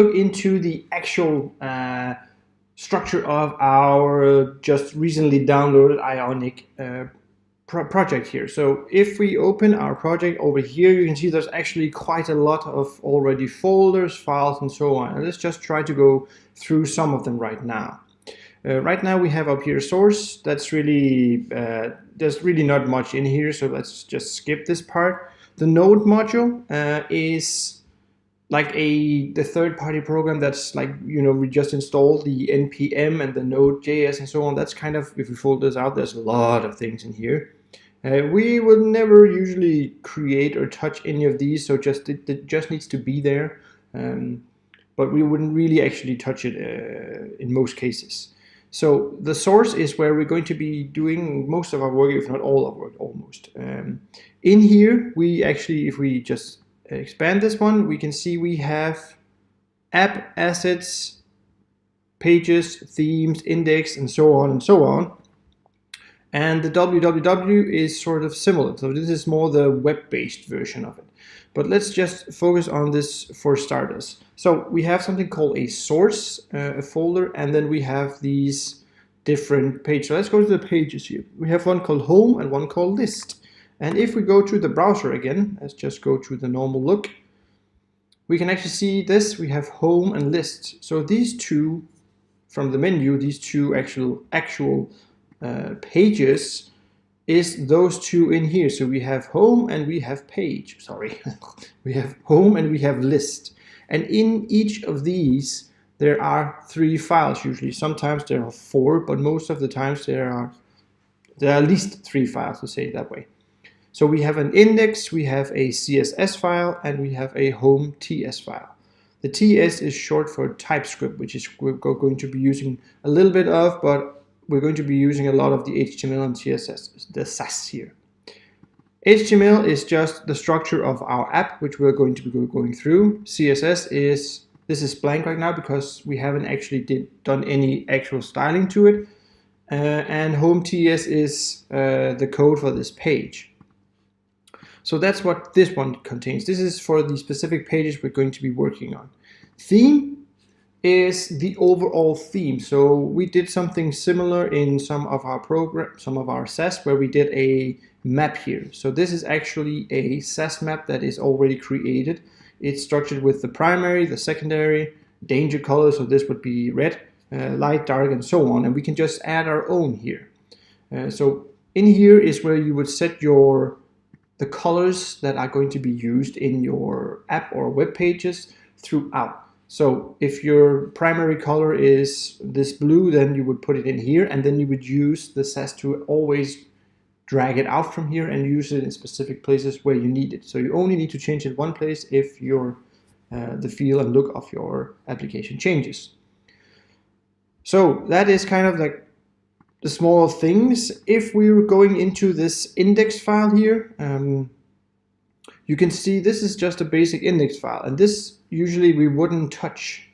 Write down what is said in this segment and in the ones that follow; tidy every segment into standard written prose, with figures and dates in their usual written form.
look into the actual structure of our just recently downloaded Ionic project here. So if we open our project over here, you can see there's actually quite a lot of already folders, files, and so on. And let's just try to go through some of them right now. Right now we have up here source. That's really there's really not much in here, so let's just skip this part. The node module is like the third-party program that's like, you know, we just installed the npm and the node.js and so on. That's kind of, if we fold this out, there's a lot of things in here. We would never usually create or touch any of these, so it just needs to be there. But we wouldn't really actually touch it in most cases. So the source is where we're going to be doing most of our work, if not all of our work, almost. In here, we actually, if we just expand this one, we can see we have app assets, pages, themes, index, and so on and so on. And the www is sort of similar. So this is more the web-based version of it. But let's just focus on this for starters. So we have something called a source, a folder, and then we have these different pages. So let's go to the pages here. We have one called home and one called list. And if we go to the browser again, let's just go to the normal look, we can actually see this. We have home and list. So these two from the menu, these two actual pages is those two in here. So we have home and we have page, sorry. We have home and we have list. And in each of these, there are 3 files usually. Sometimes there are 4, but most of the times there are at least 3 files, to say it that way. So we have an index, we have a CSS file, and we have a home TS file. The TS is short for TypeScript, which is we're going to be using a little bit of, but we're going to be using a lot of the HTML and CSS, the Sass here. HTML is just the structure of our app, which we're going to be going through. CSS is, this is blank right now because we haven't actually done any actual styling to it. And home TS is the code for this page. So that's what this one contains. This is for the specific pages we're going to be working on. Theme is the overall theme. So we did something similar in some of our Sass, where we did a map here. So this is actually a Sass map that is already created. It's structured with the primary, the secondary, danger color, so this would be red, light, dark, and so on. And we can just add our own here. So in here is where you would set the colors that are going to be used in your app or web pages throughout. So if your primary color is this blue, then you would put it in here, and then you would use the Sass to always drag it out from here and use it in specific places where you need it. So you only need to change it one place if the feel and look of your application changes. So that is kind of like the small things. If we were going into this index file here, you can see this is just a basic index file, and this usually we wouldn't touch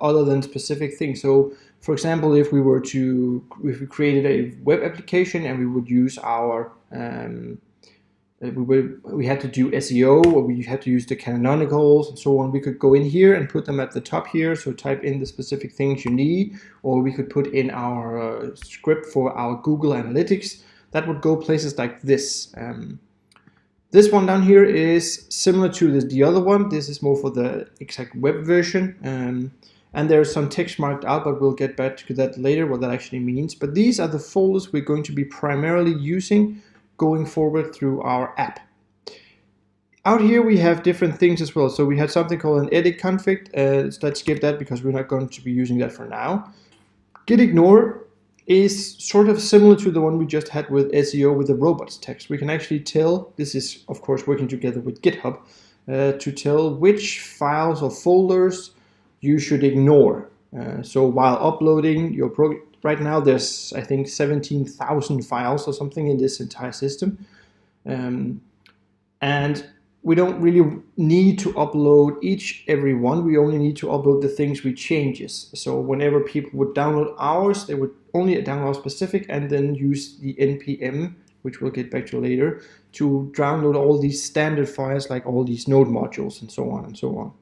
other than specific things. So for example, if we created a web application and we would use our we had to do SEO, or we had to use the canonicals and so on, we could go in here and put them at the top here. So type in the specific things you need, or we could put in our script for our Google Analytics. That would go places like this. This one down here is similar to the other one. This is more for the exact web version. And there's some text marked out, but we'll get back to that later, what that actually means. But these are the folders we're going to be primarily using going forward through our app. Out here we have different things as well. So we had something called an edit config. Let's skip that because we're not going to be using that for now. Git ignore is sort of similar to the one we just had with SEO with the robots text. We can actually tell, this is of course working together with GitHub, to tell which files or folders you should ignore. So while uploading your program, right now there's I think 17,000 files or something in this entire system. And we don't really need to upload every one. We only need to upload the things we changes. So whenever people would download ours, they would only download specific and then use the npm, which we'll get back to later, to download all these standard files like all these node modules and so on and so on.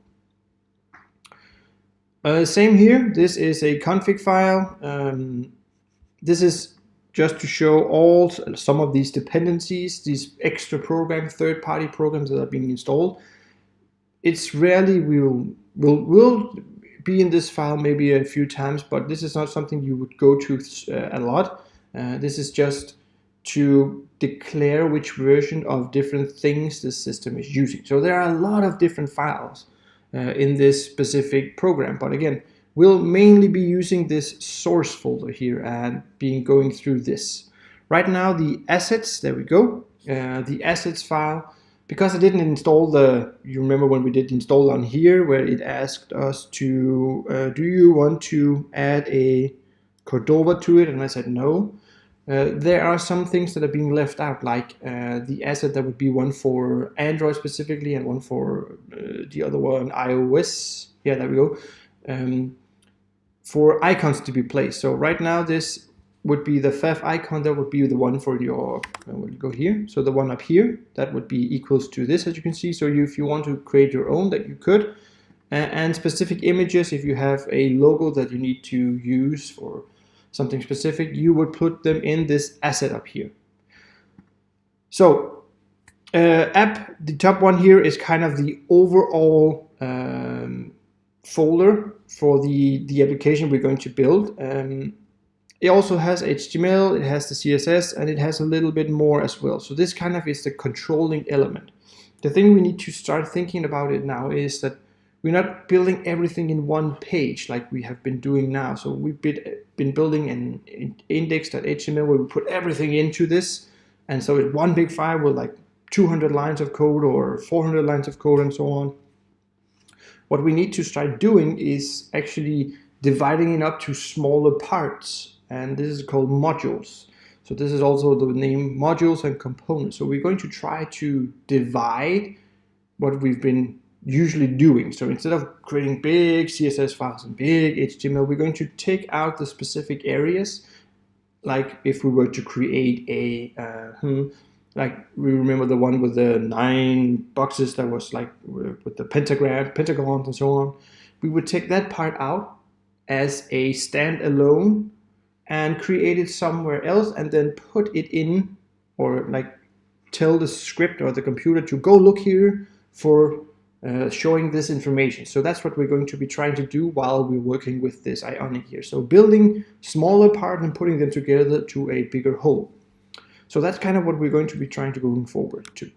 Same here. This is a config file. This is just to show some of these dependencies, these extra programs, third-party programs that are being installed. It's rarely will be in this file maybe a few times, but this is not something you would go to a lot. This is just to declare which version of different things the system is using. So there are a lot of different files in this specific program, but again, we'll mainly be using this source folder here and going through this. Right now, the assets, there we go, the assets file, because I didn't install you remember when we did the install on here where it asked us to, do you want to add a Cordova to it? And I said no. There are some things that are being left out, like the asset that would be one for Android specifically and one for the other one, iOS. Yeah, there we go. For icons to be placed. So right now this would be the FAF icon, that would be the one for your, we'll go here. So the one up here, that would be equals to this, as you can see. So if you want to create your own, that you could. And specific images, if you have a logo that you need to use for something specific, you would put them in this asset up here. So the top one here is kind of the overall folder for the application we're going to build. It also has HTML, it has the CSS, and it has a little bit more as well. So this kind of is the controlling element. The thing we need to start thinking about it now is that we're not building everything in one page like we have been doing now. So we've been building an index.html where we put everything into this. And so it's one big file with like 200 lines of code or 400 lines of code and so on. What we need to start doing is actually dividing it up to smaller parts. And this is called modules. So this is also the name modules and components. So we're going to try to divide what we've been usually doing. So instead of creating big CSS files and big HTML, we're going to take out the specific areas. Like if we were to create a, like we remember the one with the 9 boxes that was like with the pentagons and so on. We would take that part out as a standalone and create it somewhere else and then put it in, or like tell the script or the computer to go look here for showing this information. So that's what we're going to be trying to do while we're working with this Ionic here. So building smaller parts and putting them together to a bigger whole. So that's kind of what we're going to be trying to going forward to.